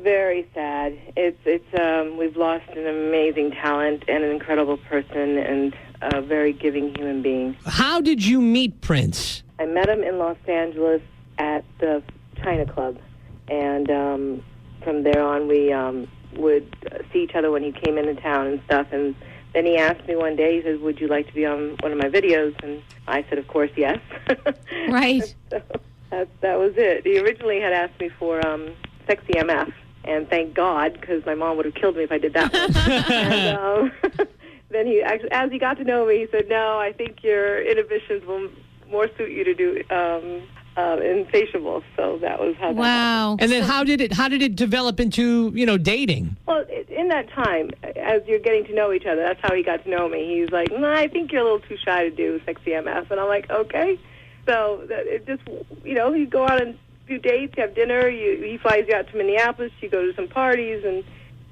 very sad. We've lost an amazing talent and an incredible person and a very giving human being. How did you meet Prince? I met him in Los Angeles at the China Club, and from there on we would see each other when he came into town and stuff. And then he asked me one day, he said, "Would you like to be on one of my videos?" And I said, "Of course, yes." Right. So that was it. He originally had asked me for Sexy MF, and thank God, because my mom would have killed me if I did that one. And then he actually, as he got to know me, he said, "No, I think your inhibitions will more suit you to do insatiable." So that was how. Wow. And then how did it develop into dating? Well, in that time, as you're getting to know each other, that's how he got to know me. He's like, "No, I think you're a little too shy to do Sexy MF," and I'm like, "Okay." So it just, you go out on a few dates, you have dinner. He flies you out to Minneapolis. You go to some parties, and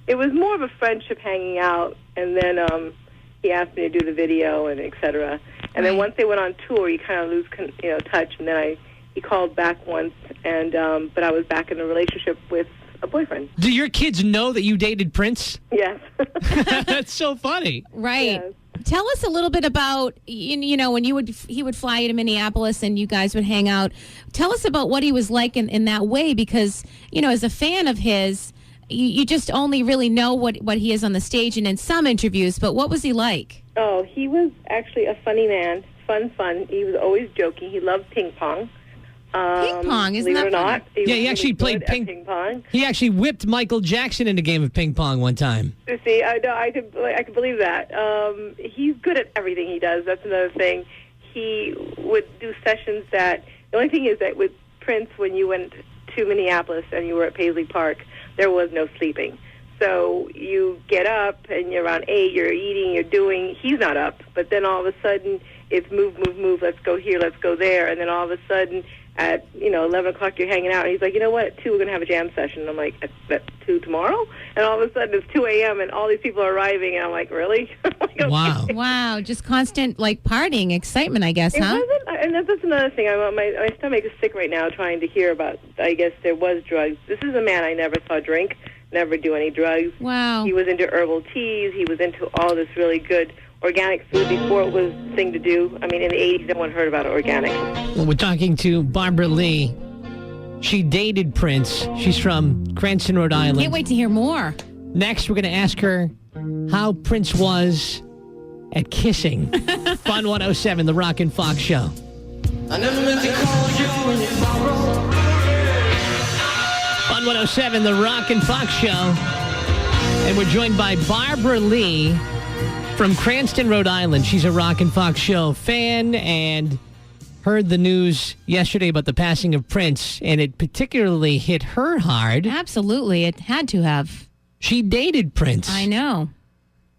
it was more of a friendship, hanging out. And then he asked me to do the video and et cetera. And then once they went on tour, you kind of lose touch. And then he called back once, and but I was back in a relationship with a boyfriend. Do your kids know that you dated Prince? Yes. That's so funny. Right. Yes. Tell us a little bit about, when he would fly you to Minneapolis and you guys would hang out. Tell us about what he was like in that way, because, as a fan of his, you just only really know what he is on the stage and in some interviews, but what was he like? Oh, he was actually a funny man. Fun. He was always joking. He loved ping pong. Ping pong, isn't that funny? Believe it or not. He actually played ping pong. He actually whipped Michael Jackson in a game of ping pong one time. See, I could believe that. He's good at everything he does. That's another thing. He would do sessions that... The only thing is that with Prince, when you went to Minneapolis and you were at Paisley Park, there was no sleeping. So you get up and you're around 8, you're eating, you're doing... He's not up, but then all of a sudden it's move, let's go here, let's go there, and then all of a sudden... At 11 o'clock, you're hanging out, and he's like, "You know what? At 2, we're going to have a jam session." And I'm like, "At 2 tomorrow?" And all of a sudden, it's 2 a.m., and all these people are arriving, and I'm like, "Really?" Like, okay. Wow. Just constant, partying, excitement, I guess, huh? It wasn't, and that's another thing. My stomach is sick right now trying to hear about, I guess there was drugs. This is a man I never saw drink, never do any drugs. Wow. He was into herbal teas. He was into all this really good organic food before it was the thing to do. I mean, in the 80s, no one heard about organic. Well, we're talking to Barbara Lee. She dated Prince. She's from Cranston, Rhode Island. Can't wait to hear more. Next, we're going to ask her how Prince was at kissing. Fun 107, The Rock and Fox Show. I never meant to call you when you borrow. Fun 107, The Rock and Fox Show. And we're joined by Barbara Lee from Cranston, Rhode Island. She's a Rock and Fox Show fan and heard the news yesterday about the passing of Prince, and it particularly hit her hard. Absolutely. It had to have. She dated Prince. I know.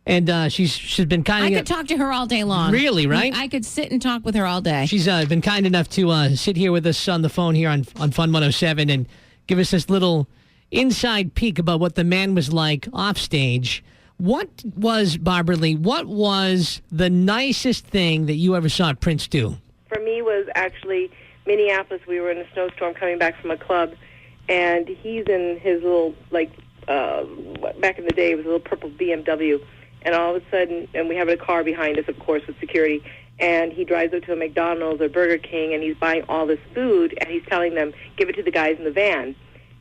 And she's been kind of... I could talk to her all day long. Really, right? I could sit and talk with her all day. She's been kind enough to sit here with us on the phone here on Fun 107 and give us this little inside peek about what the man was like off stage. What was, Barbara Lee, what was the nicest thing that you ever saw Prince do? For me was actually Minneapolis. We were in a snowstorm coming back from a club, and he's in his little, back in the day, it was a little purple BMW, and all of a sudden, and we have a car behind us, of course, with security, and he drives up to a McDonald's or Burger King, and he's buying all this food, and he's telling them, give it to the guys in the van.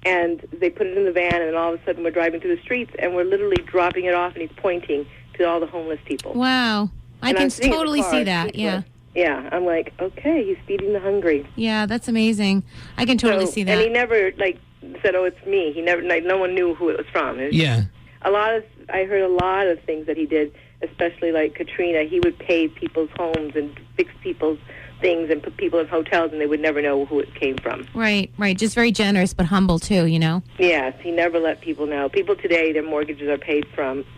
And they put it in the van, and then all of a sudden we're driving through the streets, and we're literally dropping it off, and he's pointing to all the homeless people. Wow. I can totally see that, yeah. Yeah, I'm like, okay, he's feeding the hungry. Yeah, that's amazing. I can totally see that. And he never, said, "Oh, it's me." He never, no one knew who it was from. I heard a lot of things that he did, especially like Katrina. He would pay people's homes and fix people's things and put people in hotels, and they would never know who it came from. Right. Just very generous, but humble too, Yes, he never let people know. People today, their mortgages are paid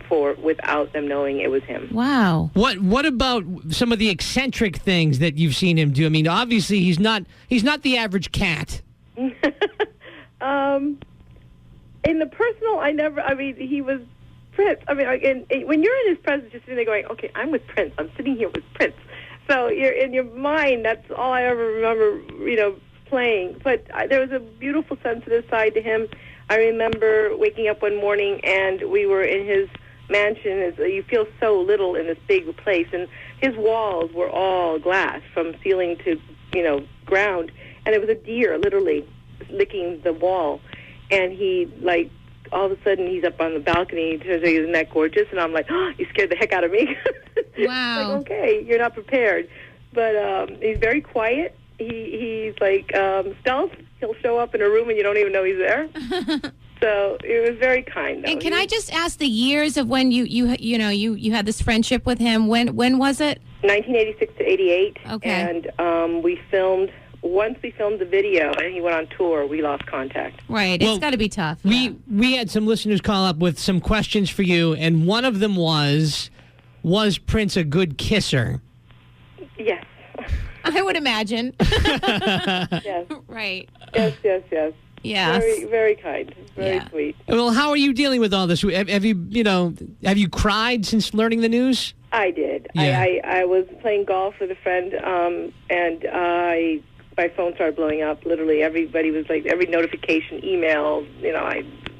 for without them knowing it was him. Wow. What about some of the eccentric things that you've seen him do? I mean, obviously he's not the average cat. In the personal, he was Prince. When you're in his presence, you're sitting there going, okay, I'm with Prince. I'm sitting here with Prince. So you're in your mind, that's all I ever remember, playing. But there was a beautiful, sensitive side to him. I remember waking up one morning and we were in his mansion. You feel so little in this big place, and his walls were all glass from ceiling to, ground, and there was a deer literally licking the wall, and he, like, all of a sudden he's up on the balcony. He turns out, isn't that gorgeous? And I'm like, oh, you scared the heck out of me. Wow. Like, okay, you're not prepared. But he's very quiet. He's like stealth. He'll show up in a room and you don't even know he's there. So it was very kind, though. And can I just ask the years of when you had this friendship with him? When was it? 1986 to 88. Okay. And once we filmed the video and he went on tour, we lost contact. Right. Well, it's got to be tough. We had some listeners call up with some questions for you, and one of them was Prince a good kisser? Yes. I would imagine. Yes. Right. Yes. Yes. Very, very kind. Very sweet. Well, how are you dealing with all this? Have you cried since learning the news? I did. Yeah. I was playing golf with a friend, and my phone started blowing up. Literally, everybody was like, every notification, email,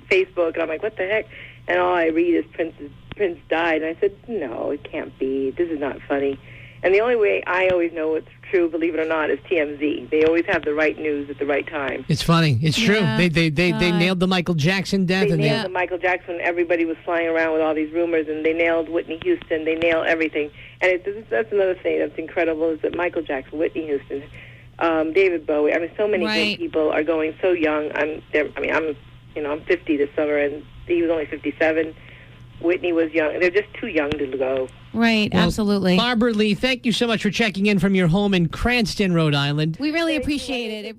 Facebook, and I'm like, what the heck? And all I read is Prince died. And I said, no, it can't be. This is not funny. And the only way I always know it's true, believe it or not, is TMZ. They always have the right news at the right time. It's funny. It's true. They nailed the Michael Jackson death. They nailed the Michael Jackson. Everybody was flying around with all these rumors, and they nailed Whitney Houston. They nailed everything. And that's another thing that's incredible is that Michael Jackson, Whitney Houston, David Bowie. I mean, so many great people are going so young. I'm 50 this summer, and he was only 57. Whitney was young. They're just too young to go. Right, well, absolutely. Barbara Lee, thank you so much for checking in from your home in Cranston, Rhode Island. We really appreciate it.